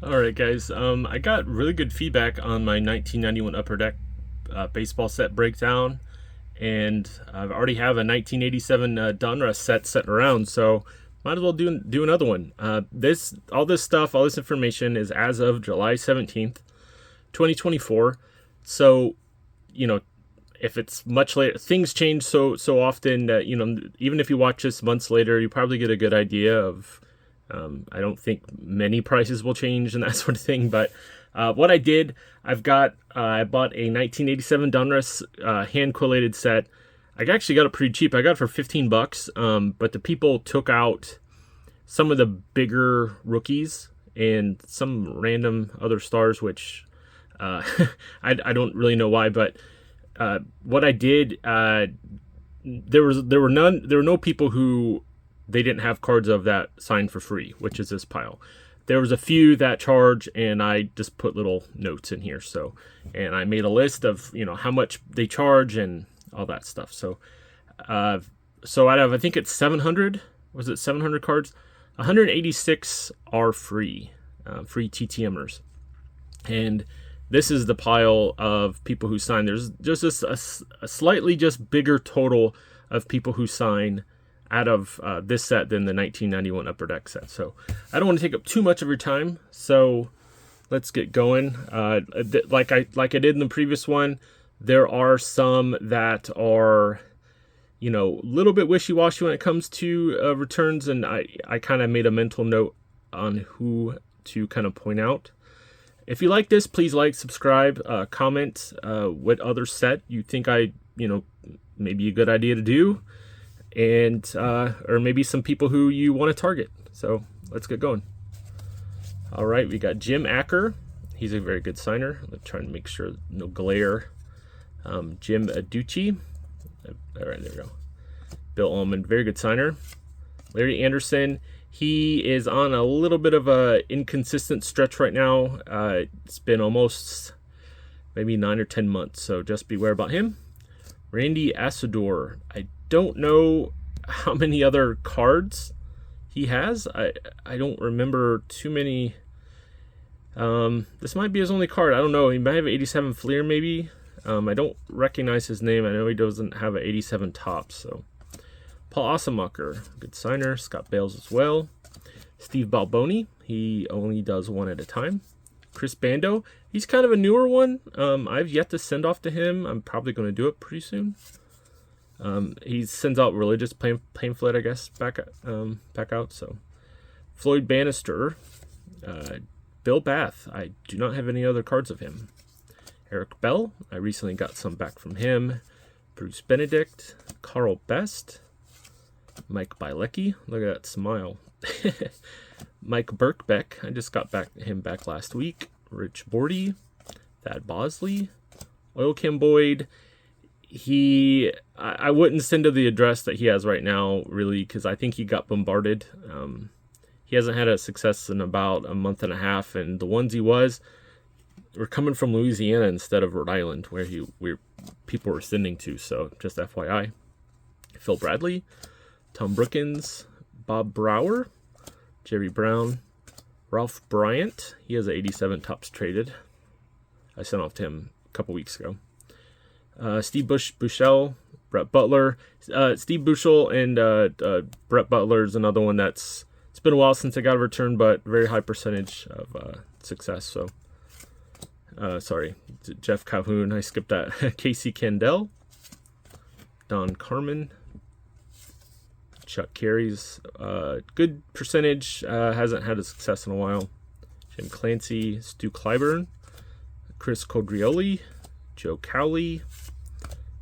All right, guys. I got really good feedback on my 1991 Upper Deck baseball set breakdown, and I already have a 1987 Donruss set sitting around, so might as well do another one. All this stuff, all this information is as of July 17th, 2024. So, you know, if it's much later, things change so often that even if you watch this months later, you probably get a good idea of. I don't think many prices will change and that sort of thing. But what I did, I bought a 1987 Donruss hand collated set. I actually got it pretty cheap. I got it for $15. But the people took out some of the bigger rookies and some random other stars, which I don't really know why. But what I did, there were no people who they didn't have cards of that signed for free, which is this pile. There was a few that charge, and I just put little notes in here. So, and I made a list of how much they charge and all that stuff. So, out of I think it's 700. Was it 700 cards? 186 are free, free TTMers, and this is the pile of people who sign. There's just a slightly just bigger total of people who sign out of this set than the 1991 Upper Deck set. So I don't want to take up too much of your time. So let's get going. Like I did in the previous one, there are some that are a little bit wishy-washy when it comes to returns, and I kind of made a mental note on who to kind of point out. If you like this, please like, subscribe, comment what other set you think maybe a good idea to do, and or maybe some people who you want to target. So let's get going. All right, we got Jim Acker. He's a very good signer. I'm trying to make sure no glare. Jim Aducci. All right, there we go. Bill Ullman, very good signer. Larry Anderson. He is on a little bit of a inconsistent stretch right now. It's been almost maybe 9 or 10 months, so just beware about him. Randy Asador. I don't know how many other cards he has. I don't remember too many. This might be his only card. I don't know. He might have an 87 Fleer maybe. I don't recognize his name. I know he doesn't have an 87 Topps. So Paul Osemacher, good signer. Scott Bales as well. Steve Balboni, he only does one at a time. Chris Bando, he's kind of a newer one. I've yet to send off to him. I'm probably going to do it pretty soon. He sends out religious pamphlet, I guess, back out. So Floyd Bannister, Bill Bath. I do not have any other cards of him. Eric Bell, I recently got some back from him. Bruce Benedict, Carl Best, Mike Bielecki. Look at that smile. Mike Birkbeck, I just got him back last week. Rich Bordy, Thad Bosley, Oil Kim Boyd. I wouldn't send to the address that he has right now, really, because I think he got bombarded. He hasn't had a success in about a month and a half, and the ones he were coming from Louisiana instead of Rhode Island, where people were sending to. So just FYI. Phil Bradley, Tom Brookins, Bob Brower, Jerry Brown, Ralph Bryant. He has an 87 Topps traded. I sent off to him a couple weeks ago. Steve Bushell, Brett Butler. Steve Bushell and Brett Butler is another one it's been a while since I got a return, but very high percentage of success. So, sorry, Jeff Calhoun. I skipped that. Casey Kendall, Don Carmen, Chuck Carey's good percentage. Hasn't had a success in a while. Jim Clancy, Stu Clyburn, Chris Codrioli, Joe Cowley,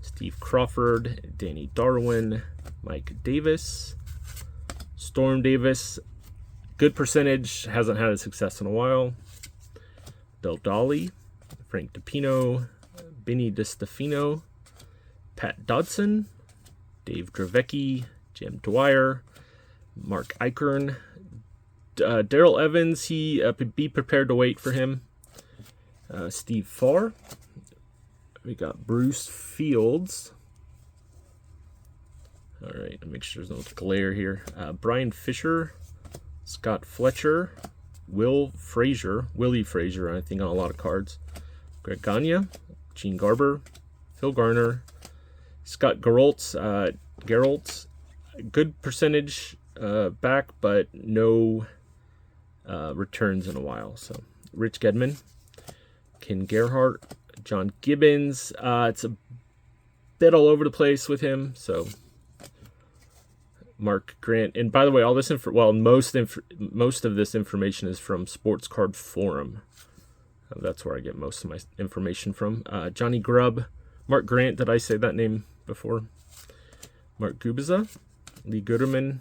Steve Crawford, Danny Darwin, Mike Davis, Storm Davis. Good percentage. Hasn't had a success in a while. Bill Dolly, Frank DePino, Benny DiStefano, Pat Dodson, Dave Dravecki, Jim Dwyer, Mark Eichern, Daryl Evans. Be prepared to wait for him. Steve Farr. We got Bruce Fields. All right, make sure there's no glare here. Brian Fisher, Scott Fletcher, Willie Frazier, I think, on a lot of cards. Greg Gagne, Gene Garber, Phil Garner, Scott Geraltz, good percentage back, but no returns in a while. So Rich Gedman, Ken Gerhardt, John Gibbons. It's a bit all over the place with him. So Mark Grant, and by the way, all this most of this information is from Sports Card Forum. That's where I get most of my information from. Johnny Grubb, Mark Grant. Did I say that name before? Mark Gubiza, Lee Gooderman,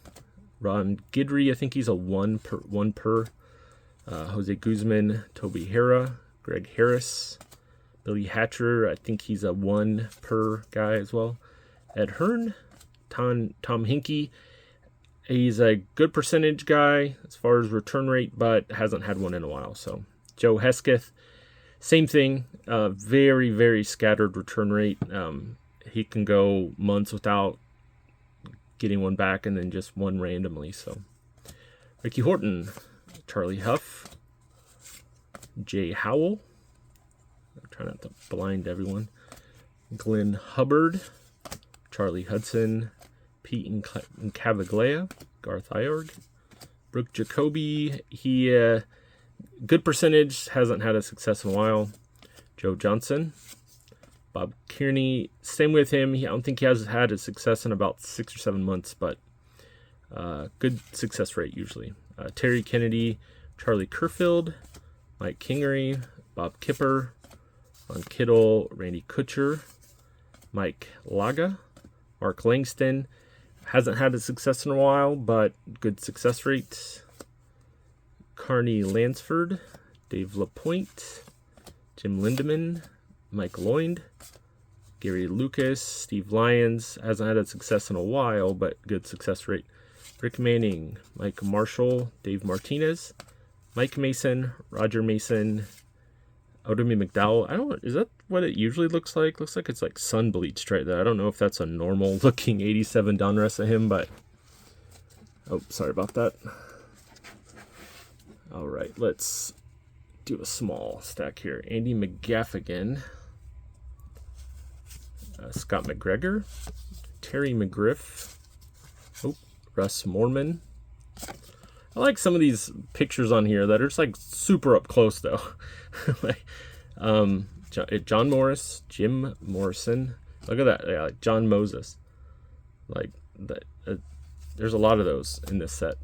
Ron Guidry. I think he's a one per. Jose Guzman, Toby Hara, Greg Harris, Billy Hatcher. I think he's a 1 per guy as well. Ed Hearn, Tom Hinkie. He's a good percentage guy as far as return rate, but hasn't had one in a while. So Joe Hesketh, same thing. Very, very scattered return rate. He can go months without getting one back and then just one randomly. So Ricky Horton, Charlie Huff, Jay Howell. I'm trying not to blind everyone. Glenn Hubbard, Charlie Hudson, Pete Cavaglia, Garth Iorg, Brooke Jacoby. He good percentage, hasn't had a success in a while. Joe Johnson, Bob Kearney. Same with him. I don't think he has had a success in about 6 or 7 months, but good success rate usually. Terry Kennedy, Charlie Kerfield, Mike Kingery, Bob Kipper, Ron Kittle, Randy Kutcher, Mike Laga, Mark Langston. Hasn't had a success in a while, but good success rate. Carney Lansford, Dave LaPointe, Jim Lindemann, Mike Lloyd, Gary Lucas, Steve Lyons. Hasn't had a success in a while, but good success rate. Rick Manning, Mike Marshall, Dave Martinez, Mike Mason, Roger Mason, Odemy McDowell. Is that what it usually looks like? Looks like it's like sun bleached right there. I don't know if that's a normal looking 87 Donruss of him, but oh, sorry about that. All right, let's do a small stack here. Andy McGaffigan, Scott McGregor, Terry McGriff, Russ Moorman. I like some of these pictures on here that are just like super up close though. Like, John Morris, Jim Morrison. Look at that. Yeah, like John Moses. Like that. There's a lot of those in this set.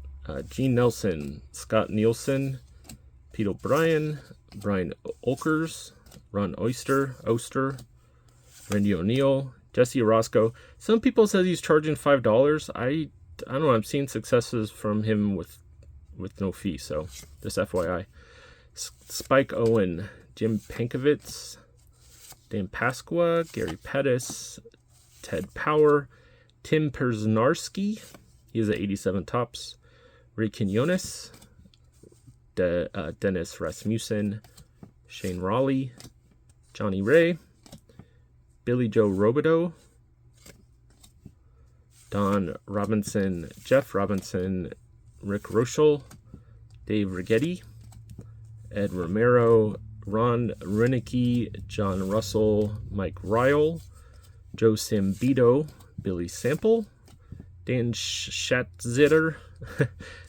Gene Nelson, Scott Nielsen, Pete O'Brien, Brian Olkers, Ron Oster, Randy O'Neill, Jesse Orozco. Some people said he's charging $5. I don't know. I'm seeing successes from him with no fee. So just FYI. Spike Owen, Jim Pankovitz, Dan Pasqua, Gary Pettis, Ted Power, Tim Persnarski. He is at 87 tops. Ray Quinones, Dennis Rasmussen, Shane Raleigh, Johnny Ray, Billy Joe Robideau, Don Robinson, Jeff Robinson, Rick Rochelle, Dave Rigetti, Ed Romero, Ron Renicky, John Russell, Mike Ryle, Joe Sambito, Billy Sample, Dan Schatzzitter,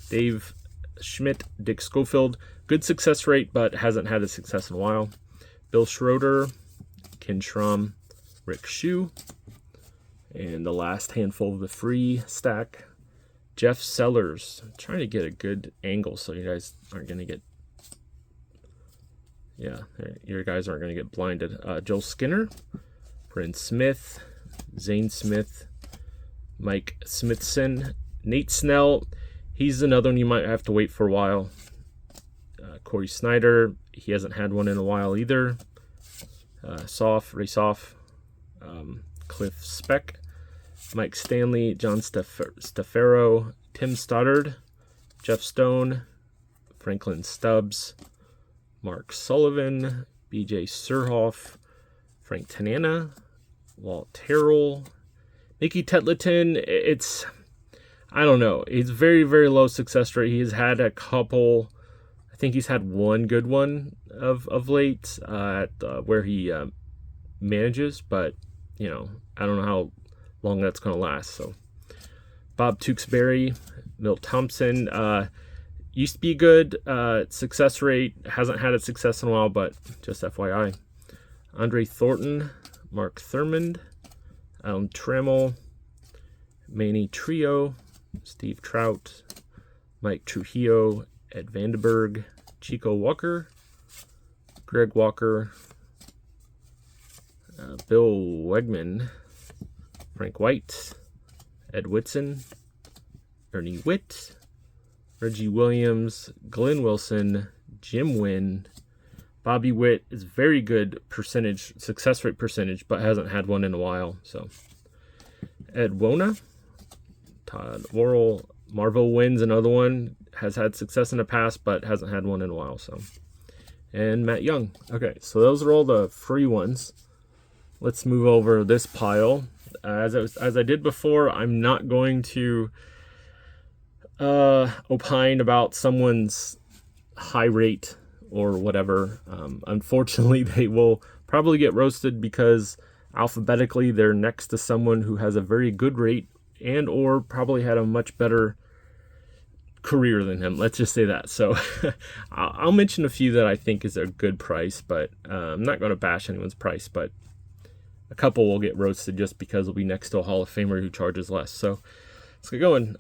Dave Schmidt, Dick Schofield. Good success rate, but hasn't had a success in a while. Bill Schroeder, Ken Schramm, Rick Shue. And the last handful of the free stack, Jeff Sellers. I'm trying to get a good angle so you guys aren't going to get... Yeah, your guys aren't going to get blinded. Joel Skinner, Bryn Smith, Zane Smith, Mike Smithson, Nate Snell. He's another one you might have to wait for a while. Corey Snyder, he hasn't had one in a while either. Ray Soff, Cliff Speck, Mike Stanley, John Stafaro, Tim Stoddard, Jeff Stone, Franklin Stubbs, Mark Sullivan, BJ Surhoff, Frank Tanana, Walt Terrell, Mickey Tetleton. I don't know. He's very, very low success rate. He's had a couple, I I think he's had one good one of late at where he manages, but I don't know how long that's going to last. So Bob Tewksbury, Milt Thompson, used to be good. Success rate hasn't had a success in a while, but just FYI. Andre Thornton, Mark Thurmond, Alan Trammell, Manny Trio, Steve Trout, Mike Trujillo, Ed Vandenberg, Chico Walker, Greg Walker, Bill Wegman, Frank White, Ed Whitson, Ernie Witt, Reggie Williams, Glenn Wilson, Jim Wynn. Bobby Witt is very good success rate percentage, but hasn't had one in a while. So Ed Wona, Todd Worrell, Marvel Wynn's another one, has had success in the past, but hasn't had one in a while. So, and Matt Young. Okay, so those are all the free ones. Let's move over this pile. As I did before, I'm not going to opine about someone's high rate or whatever. Unfortunately, they will probably get roasted because alphabetically they're next to someone who has a very good rate and or probably had a much better career than him. Let's just say that. So I'll mention a few that I think is a good price, but I'm not going to bash anyone's price, but a couple will get roasted just because they'll be next to a Hall of Famer who charges less. So let's get going.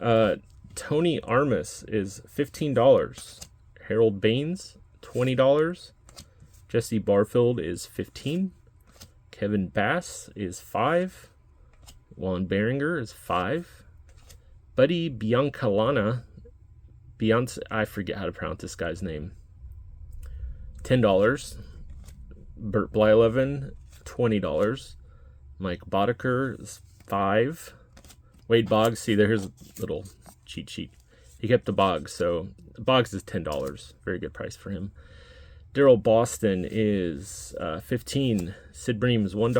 Tony Armas is $15. Harold Baines, $20. Jesse Barfield is $15. Kevin Bass is $5. Juan Behringer is $5. Buddy Biancalana, I forget how to pronounce this guy's name, $10. Bert Blyleven, $20. Mike Boddicker is $5. Wade Boggs, see, there's a little cheat sheet. He kept the Boggs, so Boggs is $10. Very good price for him. Daryl Boston is $15. Sid Bream is $1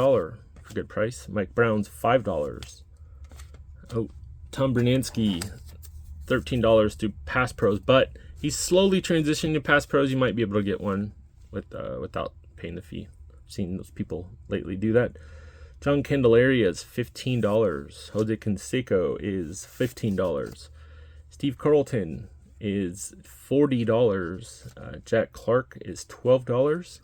for good price. Mike Brown's $5. Oh, Tom Bernansky, $13 to Pass Pros, but he's slowly transitioning to Pass Pros. You might be able to get one without paying the fee. I've seen those people lately do that. John Candelaria is $15. Jose Canseco is $15. Steve Carlton is $40. Jack Clark is $12.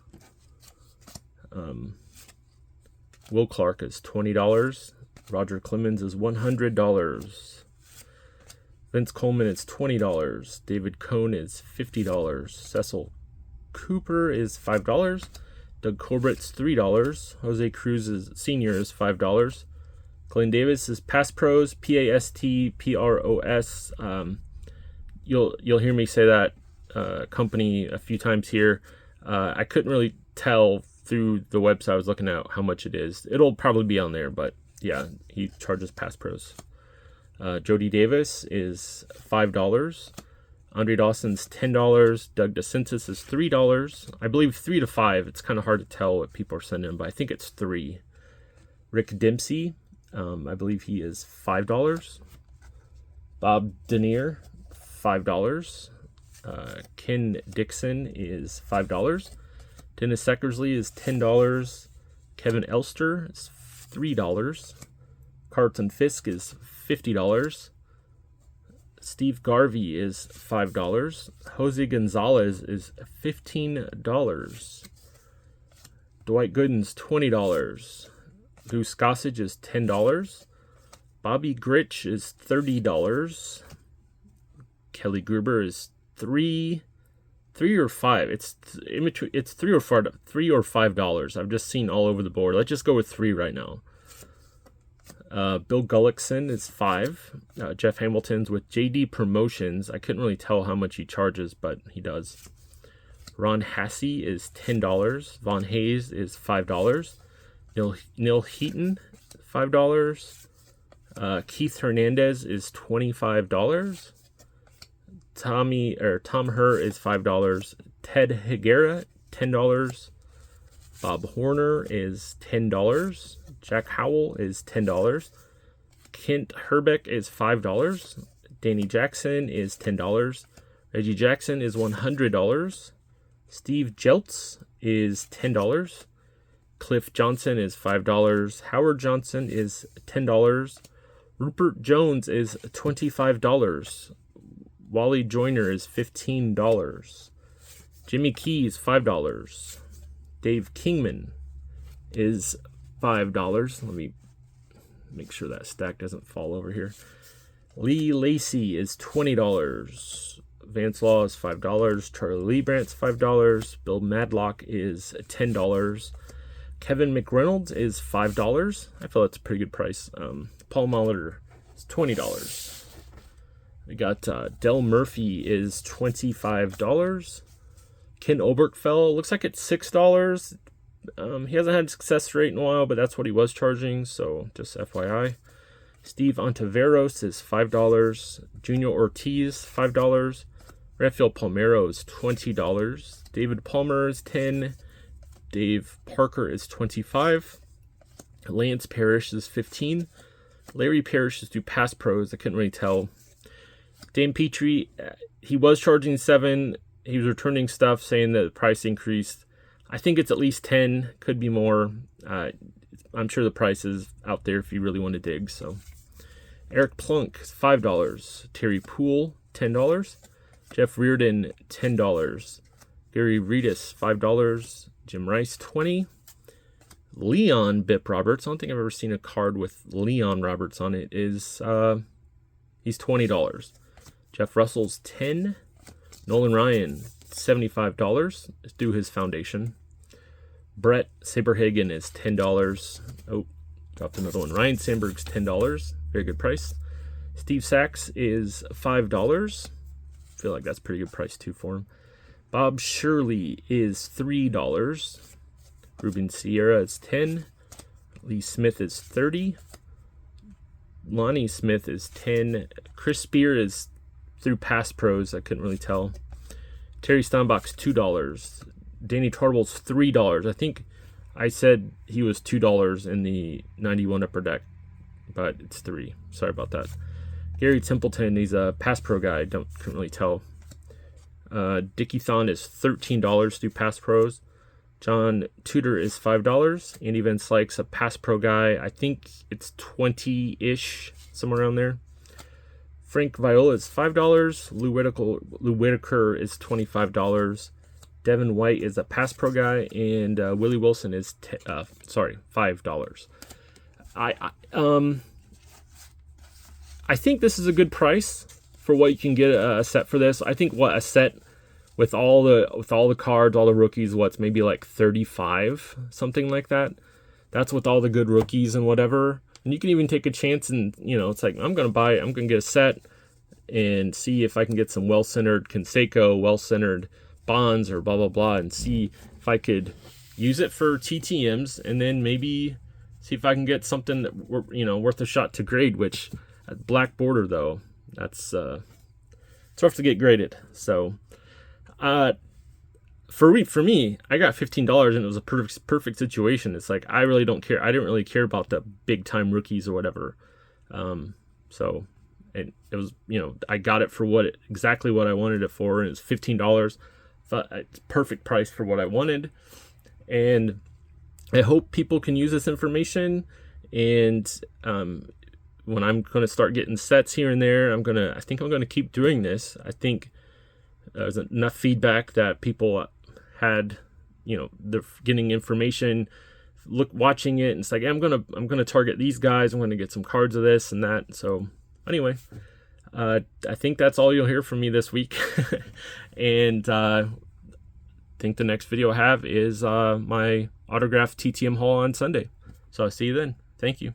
Will Clark is $20. Roger Clemens is $100. Vince Coleman is $20. David Cohn is $50. Cecil Cooper is $5. Doug Corbett's $3. Jose Cruz Sr. is $5. Glenn Davis is Pass Pros, PASTPROS. You'll hear me say that company a few times here. I couldn't really tell through the website I was looking at how much it is. It'll probably be on there, but yeah, he charges Pass Pros. Jody Davis is $5. Andre Dawson's $10. Doug DeCentis is $3. I believe 3 to 5. It's kind of hard to tell what people are sending, but I think it's 3. Rick Dempsey, I believe he is $5. Bob Denier, $5. Ken Dixon is $5. Dennis Eckersley is $10. Kevin Elster is $3. Carlton Fisk is $50. Steve Garvey is $5. Jose Gonzalez is $15. Dwight Gooden's $20. Goose Gossage is $10. Bobby Gritch is $30. Kelly Gruber is $3 or $5. It's in between. It's $3 or $5. I've just seen all over the board. Let's just go with 3 right now. Bill Gullickson is $5. Jeff Hamilton's with JD Promotions. I couldn't really tell how much he charges, but he does. Ron Hassey is $10. Von Hayes is $5. Neil Heaton, $5. Keith Hernandez is $25. Tom Herr is $5. Ted Higuera, $10. Bob Horner is $10. Jack Howell is $10. Kent Herbeck is $5. Danny Jackson is $10. Reggie Jackson is $100. Steve Jeltz is $10. Cliff Johnson is $5. Howard Johnson is $10. Rupert Jones is $25. Wally Joyner is $15. Jimmy Keys, $5. Dave Kingman is $5. Let me make sure that stack doesn't fall over here. Lee Lacey is $20. Vance Law is $5. Charlie Lebrandt's $5. Bill Madlock is $10. Kevin McReynolds is $5. I feel that's a pretty good price. Paul Molitor is $20. We got Del Murphy is $25. Ken Oberkfell looks like it's $6. He hasn't had success rate in a while, but that's what he was charging, so just FYI. Steve Ontiveros is $5. Junior Ortiz, $5. Rafael Palmeiro is $20. David Palmer is $10. Dave Parker is $25. Lance Parrish is $15. Larry Parrish is due Pass Pros. I couldn't really tell. Dan Petrie, he was charging $7. He was returning stuff saying that the price increased. I think it's at least $10. Could be more. I'm sure the price is out there if you really want to dig. So Eric Plunk is $5. Terry Poole, $10. Jeff Reardon, $10. Gary Reedus, $5. Jim Rice, $20. Leon Bip Roberts. I don't think I've ever seen a card with Leon Roberts on it. He's $20. Jeff Russell's $10. Nolan Ryan, $75. It's due his foundation. Brett Saberhagen is $10. Oh, dropped another one. Ryan Sandberg's $10. Very good price. Steve Sachs is $5. Feel like that's a pretty good price too for him. Bob Shirley is $3. Ruben Sierra is $10. Lee Smith is $30. Lonnie Smith is $10. Chris Spear is through Pass Pros. I couldn't really tell. Terry Steinbach's $2. Danny Tarbell's $3. I think I said he was $2 in the 91 Upper Deck, but it's $3. Sorry about that. Gary Templeton, he's a Pass Pro guy. Couldn't really tell. Dickie Thon is $13 through Pass Pros. John Tudor is $5. Andy Van Slyke's a Pass Pro guy. I think it's 20-ish, somewhere around there. Frank Viola is $5. Lou Whitaker is $25. Devin White is a Pass Pro guy, and Willie Wilson is $5. I think this is a good price for what you can get a set for this. I think a set with all the cards, all the rookies, what's maybe like 35, something like that. That's with all the good rookies and whatever. And you can even take a chance and, it's like, I'm going to get a set and see if I can get some well-centered Canseco, well-centered Bonds or blah, blah, blah, and see if I could use it for TTMs and then maybe see if I can get something that, worth a shot to grade, which black border, though, that's it's rough to get graded. So for me, I got $15 and it was a perfect situation. It's like, I really don't care. I didn't really care about the big time rookies or whatever. So it was, I got it for exactly what I wanted it for. And it was $15. Thought it's perfect price for what I wanted. And I hope people can use this information. And when I'm going to start getting sets here and there, I think I'm going to keep doing this. I think there's enough feedback that people had, they're getting information, watching it, and it's like, hey, I'm gonna target these guys. I'm gonna get some cards of this and that. So anyway, I think that's all you'll hear from me this week. And I think the next video I have is my autographed TTM haul on Sunday. So I'll see you then. Thank you.